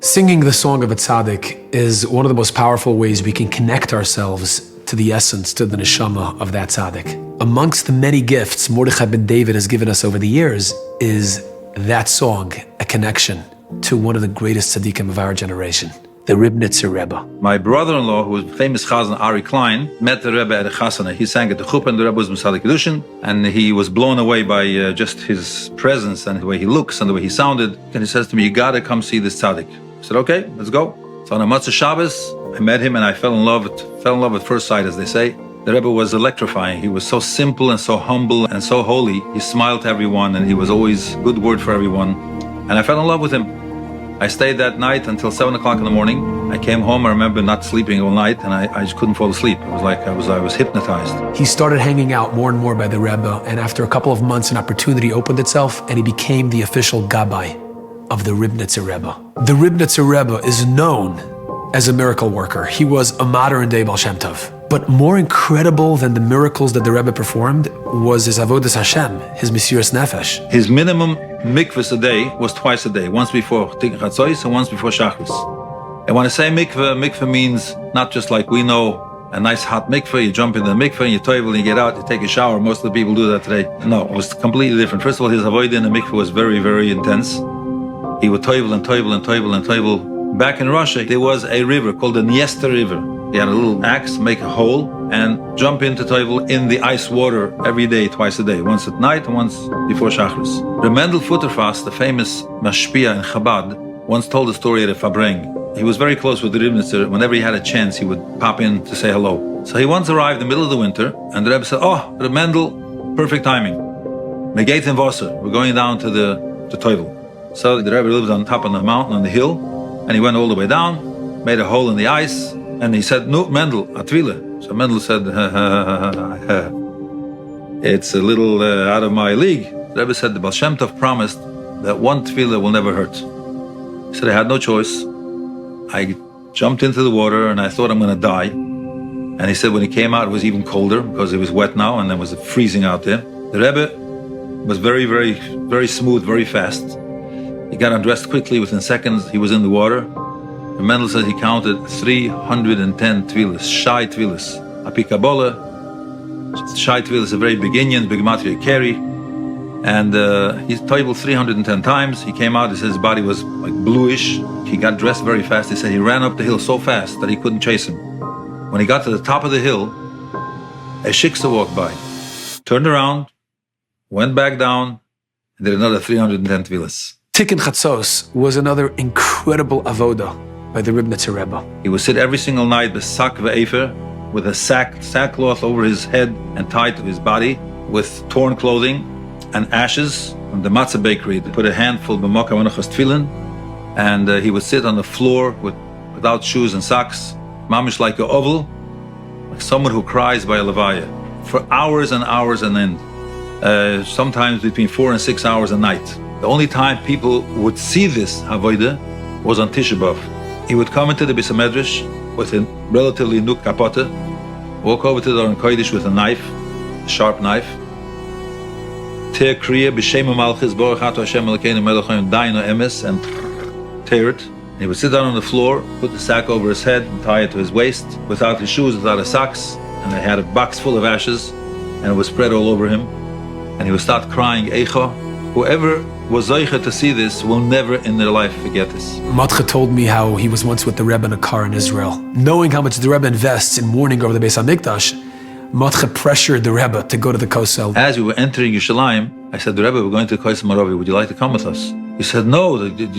Singing the song of a tzaddik is one of the most powerful ways we can connect ourselves to the essence, to the neshama of that tzaddik. Amongst the many gifts Mordechai ben David has given us over the years is that song, a connection to one of the greatest tzaddikim of our generation, the Ribnitzer Rebbe. My brother-in-law, who was famous chazan Ari Klein, met the Rebbe at a chasana. He sang at the chuppah, and the Rebbe was Mesadik Kedushin, and he was blown away by just his presence and the way he looks and the way he sounded. And he says to me, "You gotta come see this tzaddik." I said, "Okay, let's go." So on a Matzah Shabbos, I met him and I fell in love at first sight, as they say. The Rebbe was electrifying. He was so simple and so humble and so holy. He smiled to everyone, and he was always a good word for everyone. And I fell in love with him. I stayed that night until 7 o'clock in the morning. I came home, I remember not sleeping all night, and I just couldn't fall asleep. It was like I was hypnotized. He started hanging out more and more by the Rebbe, and after a couple of months, an opportunity opened itself, and he became the official gabbai of the Ribnitzer Rebbe. The Ribnitzer Rebbe is known as a miracle worker. He was a modern-day Baal Shem Tov. But more incredible than the miracles that the Rebbe performed was his avodas Hashem, his mesiras nefesh. His minimum mikvahs a day was twice a day, once before Tikkun Chatzos and once before Shachris. And when I say mikvah means not just like we know a nice hot mikvah, you jump in the mikvah and you toivel and you get out, you take a shower. Most of the people do that today. No, it was completely different. First of all, his avodah in the mikvah was very, very intense. He would toivel and toivel and toivel and toivel. Back in Russia, there was a river called the Dniester River. He had a little axe, make a hole, and jump into toivel in the ice water every day, twice a day, once at night and once before Shachris. The Mendel Futterfast, the famous mashpia in Chabad, once told a story at a Fabreng. He was very close with the Ribnitzer. Whenever he had a chance, he would pop in to say hello. So he once arrived in the middle of the winter, and the Rebbe said, "Oh, the Mendel, perfect timing. Megate and Wasser, we're going down to the toivel." So the Rebbe lived on top of the mountain, on the hill, and he went all the way down, made a hole in the ice, and he said, "No, Mendel, atvile." So Mendel said, "It's a little out of my league." The Rebbe said, the Baal Shem Tov promised that one tefillah will never hurt. He said, "I had no choice. I jumped into the water and I thought I'm going to die." And he said when he came out, it was even colder because it was wet now and there was freezing out there. The Rebbe was very, very, very smooth, very fast. He got undressed quickly. Within seconds, he was in the water. And Mendel says he counted 310 tefillas, shy tefillas. Api Kabbalah, shy tefillas is a very big Inyan, big matria carry. And he toiveled 310 times. He came out, he said his body was like bluish. He got dressed very fast. He said he ran up the hill so fast that he couldn't chase him. When he got to the top of the hill, a shiksa walked by, turned around, went back down, and did another 310 tefillas. Tikkun Chatzos was another incredible avoda by the Ribnitzer Rebbe. He would sit every single night b'sak ve'efer, with a sackcloth over his head and tied to his body, with torn clothing and ashes from the matzah bakery. They put a handful b'mokah menachos tefillin, and he would sit on the floor without shoes and socks, mamish like a oval, like someone who cries by a levaya, for hours and hours on end, sometimes between 4 and 6 hours a night. The only time people would see this avodah was on Tisha B'Av. He would come into the Beis HaMedrash with a relatively new kapote, walk over to the Aron Kodesh with a knife, a sharp knife, tear kriya b'shem malchus baruch atu Hashem Elokeinu melech haolam dainu emes, and tear it. He would sit down on the floor, put the sack over his head and tie it to his waist, without his shoes, without his socks, and they had a box full of ashes, and it was spread all over him. And he would start crying, Eicha. Whoever was zechus to see this will never in their life forget this. Matcha told me how he was once with the Rebbe in a car in Israel. Knowing how much the Rebbe invests in mourning over the Beis HaMikdash, Matcha pressured the Rebbe to go to the Kosel. As we were entering Yerushalayim, I said, "The Rebbe, we're going to Kosel Maravi. Would you like to come with us?" He said, "No. Do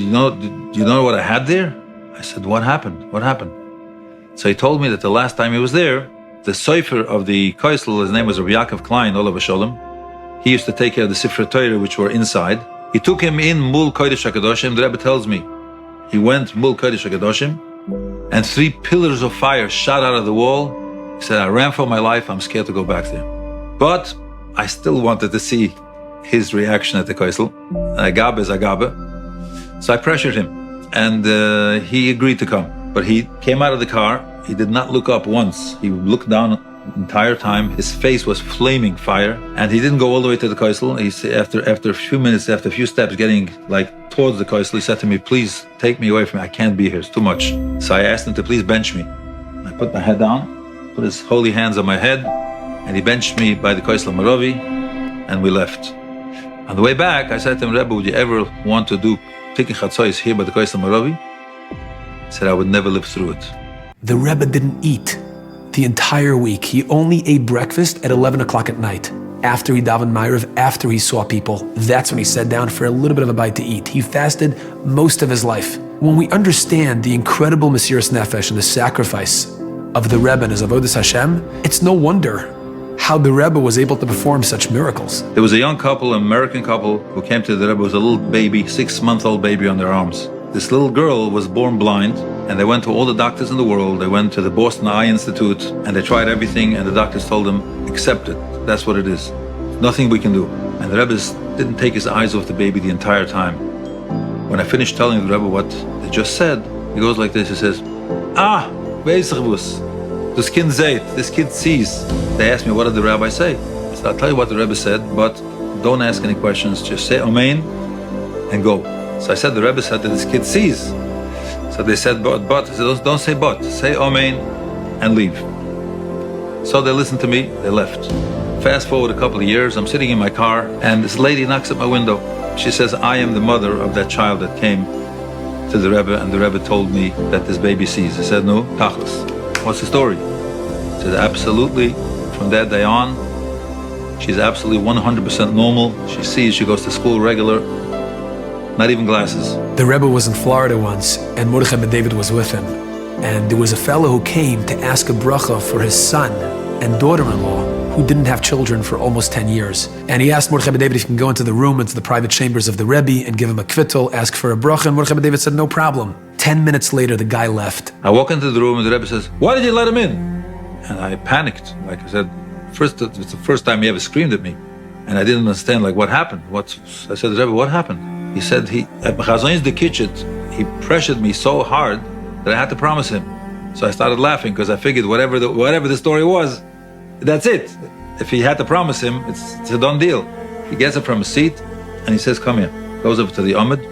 you know what I had there?" I said, "What happened? What happened?" So he told me that the last time he was there, the sofer of the Kosel, his name was Rabbi Yaakov Klein, Olav Sholem. He used to take care of the Sifrei Torah, which were inside. He took him in Mul Kodesh HaKadoshim. The Rebbe tells me, he went Mul Kodesh HaKadoshim, and 3 pillars of fire shot out of the wall. He said, "I ran for my life. I'm scared to go back there." But I still wanted to see his reaction at the Kosel. Agabe is agabe. So I pressured him, and he agreed to come. But he came out of the car. He did not look up once. He looked down The entire time, his face was flaming fire, and he didn't go all the way to the Kaisel. He said, after a few minutes, after a few steps, getting towards the Kaisel, he said to me, "Please take me away from me. I can't be here. It's too much." So I asked him to please bench me. I put my head down, put his holy hands on my head, and he benched me by the Kaisel Maravi, and we left. On the way back, I said to him, "Rebbe, would you ever want to do Tikkun Chatzos here by the Kaisel Maravi?" He said, "I would never live through it." The Rebbe didn't eat the entire week. He only ate breakfast at 11 o'clock at night. After he davened Ma'ariv, after he saw people, that's when he sat down for a little bit of a bite to eat. He fasted most of his life. When we understand the incredible Mesiras Nefesh and the sacrifice of the Rebbe and his Avodas Hashem, it's no wonder how the Rebbe was able to perform such miracles. There was a young couple, an American couple, who came to the Rebbe with a little baby, 6-month-old baby on their arms. This little girl was born blind, and they went to all the doctors in the world. They went to the Boston Eye Institute, and they tried everything, and the doctors told them, accept it. That's what it is. Nothing we can do. And the Rebbe didn't take his eyes off the baby the entire time. When I finished telling the Rebbe what they just said, he goes like this, he says, zechus. This kid zayt, this kid sees. They asked me, what did the rabbi say? I said, I'll tell you what the Rebbe said, but don't ask any questions. Just say Amen and go. So I said, the Rebbe said that this kid sees. So they said, but. I said, don't say but. Say Amen and leave. So they listened to me, they left. Fast forward a couple of years, I'm sitting in my car, and this lady knocks at my window. She says, I am the mother of that child that came to the Rebbe, and the Rebbe told me that this baby sees. I said, no, tachlis. What's the story? She said, absolutely, from that day on, she's absolutely 100% normal. She sees, she goes to school regular, not even glasses. The Rebbe was in Florida once, and Mordechai ben David was with him. And there was a fellow who came to ask a bracha for his son and daughter-in-law who didn't have children for almost 10 years. And he asked Mordechai ben David if he can go into the room, into the private chambers of the Rebbe and give him a kvittel, ask for a bracha, and Mordechai ben David said, no problem. 10 minutes later, the guy left. I walk into the room and the Rebbe says, why did you let him in? And I panicked. Like I said, it's the first time he ever screamed at me. And I didn't understand, what happened? I said to the Rebbe, what happened? He said, at Mechazon's the kitchen, he pressured me so hard that I had to promise him. So I started laughing because I figured whatever the story was, that's it. If he had to promise him, it's a done deal. He gets up from a seat and he says, come here. Goes over to the Amud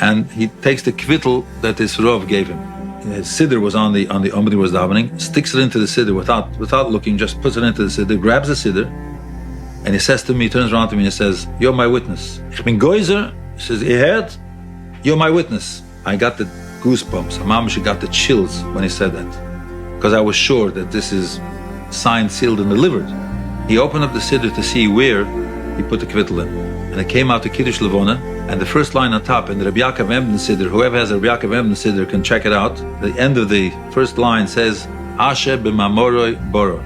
and he takes the kvittel that his Rav gave him. His siddur was on the Amud he was davening, sticks it into the siddur without looking, just puts it into the siddur, grabs the siddur, and he says to me, he turns around to me and he says, you're my witness. Ich bin Geuser. He says, ihr hört? You're my witness. I got the goosebumps. Mamash got the chills when he said that. Because I was sure that this is signed, sealed, and delivered. He opened up the siddur to see where he put the kvittel in. And it came out to Kiddush Levona, and the first line on top, in the Rabbi Yaakov Emden siddur, whoever has a Rabbi Yaakov Emden siddur can check it out. The end of the first line says, Asher b'mamoroi boro.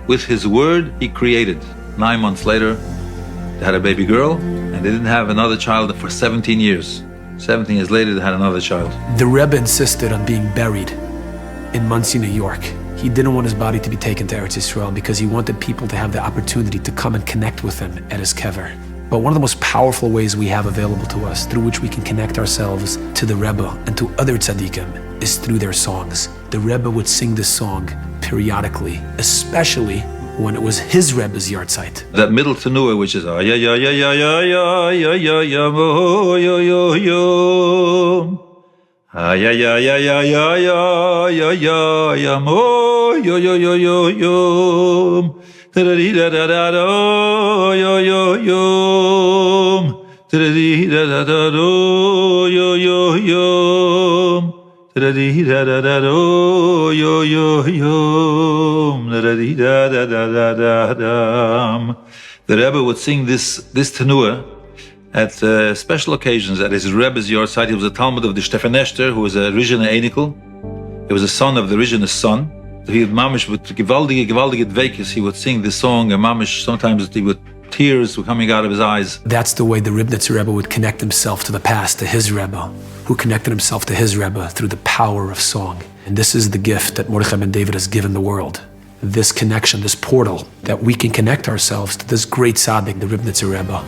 With his word, he created. 9 months later, they had a baby girl, and they didn't have another child for 17 years. 17 years later, they had another child. The Rebbe insisted on being buried in Monsey, New York. He didn't want his body to be taken to Eretz Yisrael because he wanted people to have the opportunity to come and connect with him at his kever. But one of the most powerful ways we have available to us, through which we can connect ourselves to the Rebbe and to other tzaddikim, is through their songs. The Rebbe would sing this song periodically, especially when it was his Rebbe's yahrzeit. That middle tenua, which is ya ya ya ya ya ya ya ya ya mo yo yo yo, ya ya ya ya ya ya ya ya ya mo yo yo yo yo yo, da da da da da da yo yo yo, da da da da da yo yo yo. The Rebbe would sing this tenua at special occasions at his Rebbe's yahrzeit. He was a Talmud of the Stefan Ester, who was a Rizhiner Einikel. He was a son of the Rizhiner's son. He would mamish with gewaldige dveikis. He would sing this song, and mamish sometimes tears were coming out of his eyes. That's the way the Ribnitzer Rebbe would connect himself to the past, to his Rebbe, who connected himself to his Rebbe through the power of song. And this is the gift that Mordechai ben David has given the world. This connection, this portal, that we can connect ourselves to this great tzaddik, the Ribnitzer Rebbe.